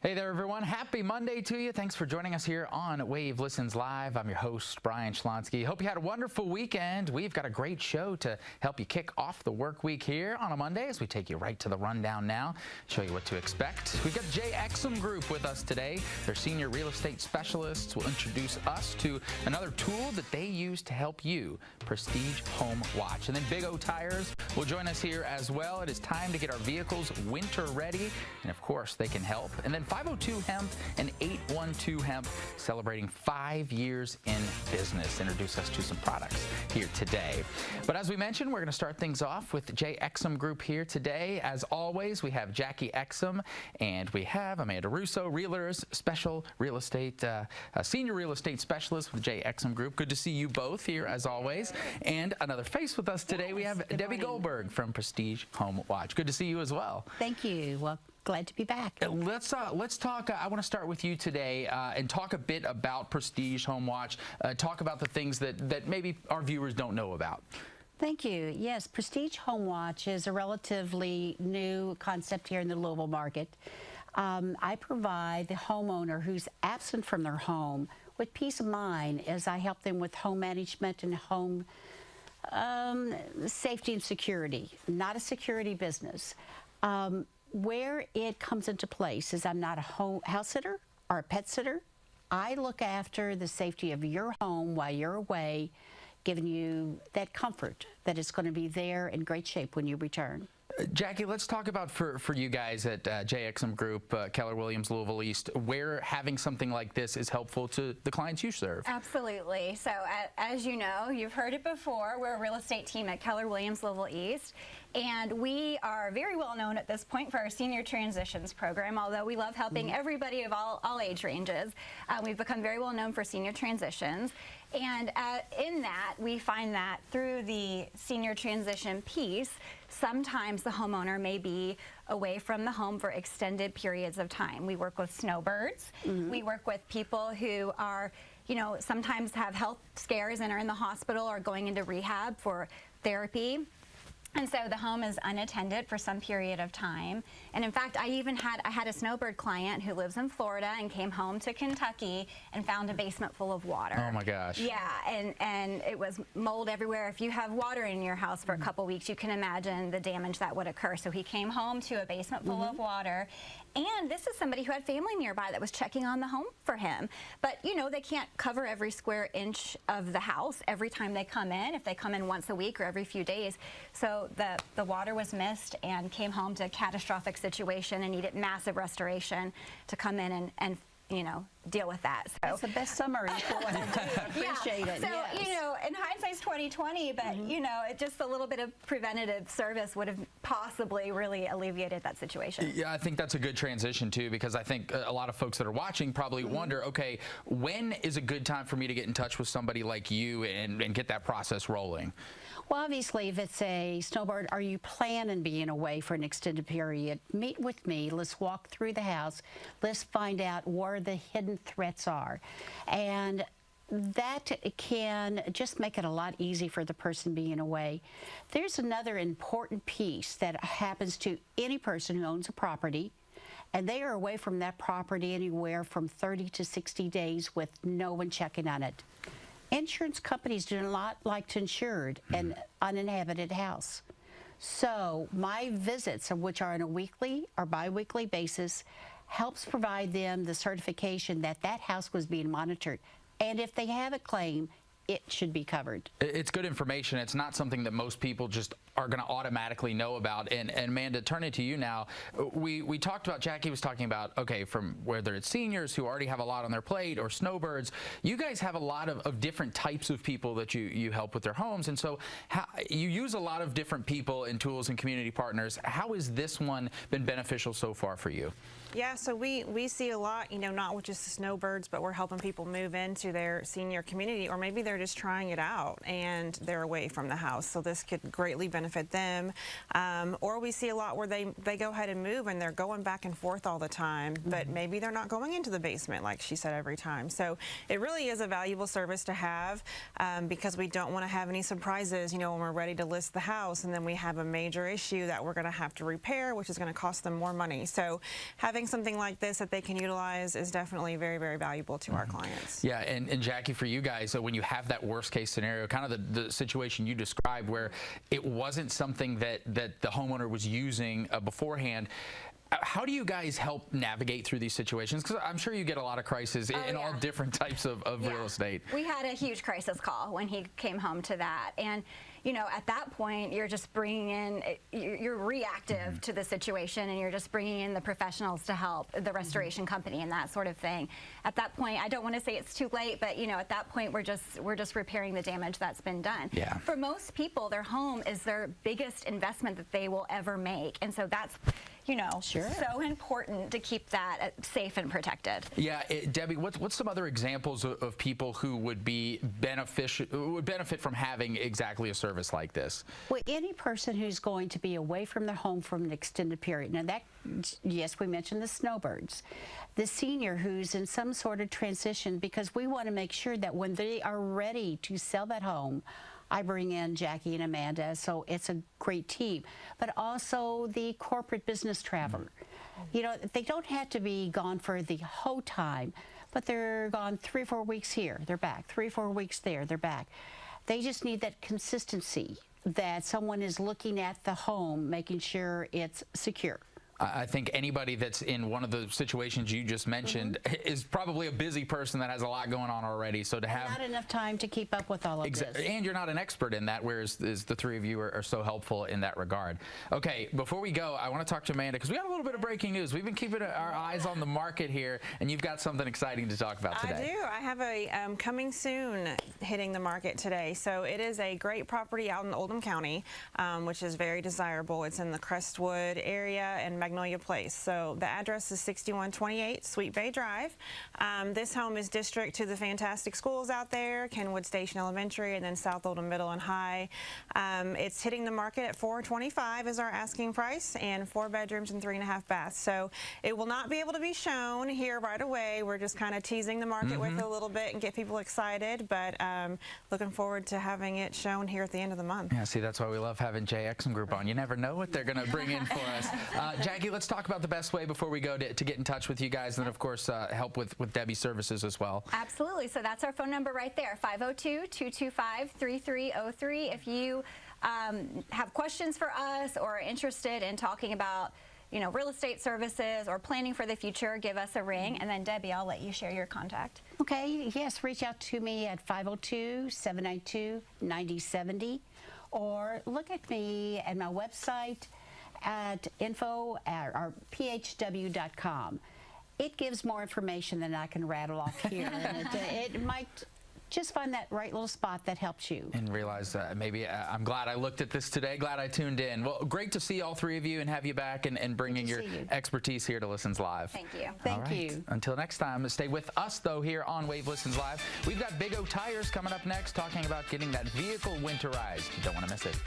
Hey there, everyone. Happy Monday to you. Thanks for joining us here on Wave Listens Live. I'm your host, Brian Schlonsky. Hope you had a wonderful weekend. We've got a great show to help you kick off the work week here on a Monday as we take you right to the rundown now, show you what to expect. We've got Exum Group with us today. Their senior real estate specialists will introduce us to another tool that they use to help you, Prestige Home Watch. And then Big O Tires will join us here as well. It is time to get our vehicles winter ready, and of course, they can help. And then 502 Hemp and 812 Hemp celebrating 5 years in business. Introduce us to some products here today. But as we mentioned, we're going to start things off with Exum Group here today. As always, we have Jackie Exum and we have Amanda Russo, Realtors Special Real Estate, Senior Real Estate Specialist with Exum Group. Good to see you both here as always. And another face with us today, we have Debbie Goldberg from Prestige Home Watch. Good to see you as well. Thank you. Well, glad to be back. Let's talk. I want to start with you today and talk a bit about Prestige Home Watch. Talk about the things that maybe our viewers don't know about. Thank you. Yes, Prestige Home Watch is a relatively new concept here in the Louisville market. I provide the homeowner who's absent from their home with peace of mind as I help them with home management and home safety and security. Not a security business. Where it comes into place is I'm not a house sitter or a pet sitter. I look after the safety of your home while you're away, giving you that comfort that it's going to be there in great shape when you return. Jackie, let's talk about for you guys at Exum Group, Keller Williams, Louisville East, where having something like this is helpful to the clients you serve. Absolutely. So as you know, you've heard it before, we're a real estate team at Keller Williams, Louisville East. And we are very well known at this point for our senior transitions program, although we love helping everybody of all age ranges. We've become very well known for senior transitions. And in that, we find that through the senior transition piece, sometimes the homeowner may be away from the home for extended periods of time. We work with snowbirds. We work with people who are, sometimes have health scares and are in the hospital or going into rehab for therapy. And so the home is unattended for some period of time. And in fact, I had a snowbird client who lives in Florida and came home to Kentucky and found a basement full of water. Oh my gosh. Yeah, and it was mold everywhere. If you have water in your house for a couple weeks, you can imagine the damage that would occur. So he came home to a basement full of water. And this is somebody who had family nearby that was checking on the home for him. But, they can't cover every square inch of the house every time they come in, if they come in once a week or every few days. So the water was missed and came home to a catastrophic situation and needed massive restoration to come in and deal with that. So that's the best summary for what I do. I appreciate it. So, yes. In hindsight's 2020, but, just a little bit of preventative service would have possibly really alleviated that situation. Yeah, I think that's a good transition, too, because I think a lot of folks that are watching probably wonder, okay, when is a good time for me to get in touch with somebody like you and get that process rolling? Well, obviously, if it's a snowbird, are you planning being away for an extended period? Meet with me. Let's walk through the house. Let's find out where the hidden threats are. And that can just make it a lot easier for the person being away. There's another important piece that happens to any person who owns a property, and they are away from that property anywhere from 30 to 60 days with no one checking on it. Insurance companies do not like to insure an uninhabited house. So my visits, which are on a weekly or bi-weekly basis, helps provide them the certification that that house was being monitored. And if they have a claim, it should be covered. It's good information. It's not something that most people just are going to automatically know about. And Amanda, turning to you now, we talked about, Jackie was talking about, okay, from whether it's seniors who already have a lot on their plate or snowbirds, you guys have a lot of different types of people that you help with their homes. And so you use a lot of different people and tools and community partners. How has this one been beneficial so far for you? Yeah, so we see a lot, not with just the snowbirds, but we're helping people move into their senior community, or maybe they're just trying it out and they're away from the house. So this could greatly benefit them. Or we see a lot where they go ahead and move and they're going back and forth all the time, but maybe they're not going into the basement like she said every time. So it really is a valuable service to have because we don't want to have any surprises, when we're ready to list the house and then we have a major issue that we're going to have to repair, which is going to cost them more money. So having having something like this that they can utilize is definitely very, very valuable to our clients. Yeah, and Jackie, for you guys, so when you have that worst case scenario, kind of the situation you described where it wasn't something that the homeowner was using beforehand, how do you guys help navigate through these situations? Because I'm sure you get a lot of crises in all different types of real estate. We had a huge crisis call when he came home to that. And, you know, at that point, you're just bringing in, you're reactive to the situation, and you're just bringing in the professionals to help, the restoration company and that sort of thing. At that point, I don't want to say it's too late, but, you know, at that point, we're just repairing the damage that's been done. Yeah. For most people, their home is their biggest investment that they will ever make. And so that's, you know, so important to keep that safe and protected. Yeah, Debbie, what's some other examples of people who would benefit from having exactly a service like this? Well, any person who's going to be away from their home from an extended period. Now that, yes, we mentioned the snowbirds. The senior who's in some sort of transition, because we want to make sure that when they are ready to sell that home, I bring in Jackie and Amanda, so it's a great team. But also the corporate business traveler. You know, they don't have to be gone for the whole time, but they're gone 3 or 4 weeks here, they're back. 3 or 4 weeks there, they're back. They just need that consistency, that someone is looking at the home, making sure it's secure. I think anybody that's in one of the situations you just mentioned is probably a busy person that has a lot going on already. So to have not enough time to keep up with all of this. And you're not an expert in that, whereas the three of you are so helpful in that regard. Okay, before we go, I want to talk to Amanda because we got a little bit of breaking news. We've been keeping our eyes on the market here, and you've got something exciting to talk about today. I do. I have a coming soon hitting the market today. So it is a great property out in Oldham County, which is very desirable. It's in the Crestwood area and Magnolia Place. So the address is 6128 Sweet Bay Drive. This home is district to the fantastic schools out there, Kenwood Station Elementary and then South Oldham Middle and High. It's hitting the market at $425 is our asking price, and 4 bedrooms and 3.5 baths. So it will not be able to be shown here right away. We're just kind of teasing the market with it a little bit and get people excited, but looking forward to having it shown here at the end of the month. Yeah, see, that's why we love having Exum Group on. You never know what they're going to bring in for us. Jackie, let's talk about the best way before we go to get in touch with you guys, and then of course help with Debbie's services as well. Absolutely. So that's our phone number right there, 502-225-3303. If you have questions for us or are interested in talking about, you know, real estate services or planning for the future, give us a ring, and then Debbie, I'll let you share your contact. Okay, yes, reach out to me at 502-792-9070, or look at me at my website at info@phw.com. It gives more information than I can rattle off here. And it might just find that right little spot that helps you. And realize maybe I'm glad I looked at this today, glad I tuned in. Well, great to see all three of you and have you back and bringing your expertise here to Listens Live. Thank you. Thank you. Until next time, stay with us, though, here on Wave Listens Live. We've got Big O Tires coming up next, talking about getting that vehicle winterized. You don't want to miss it.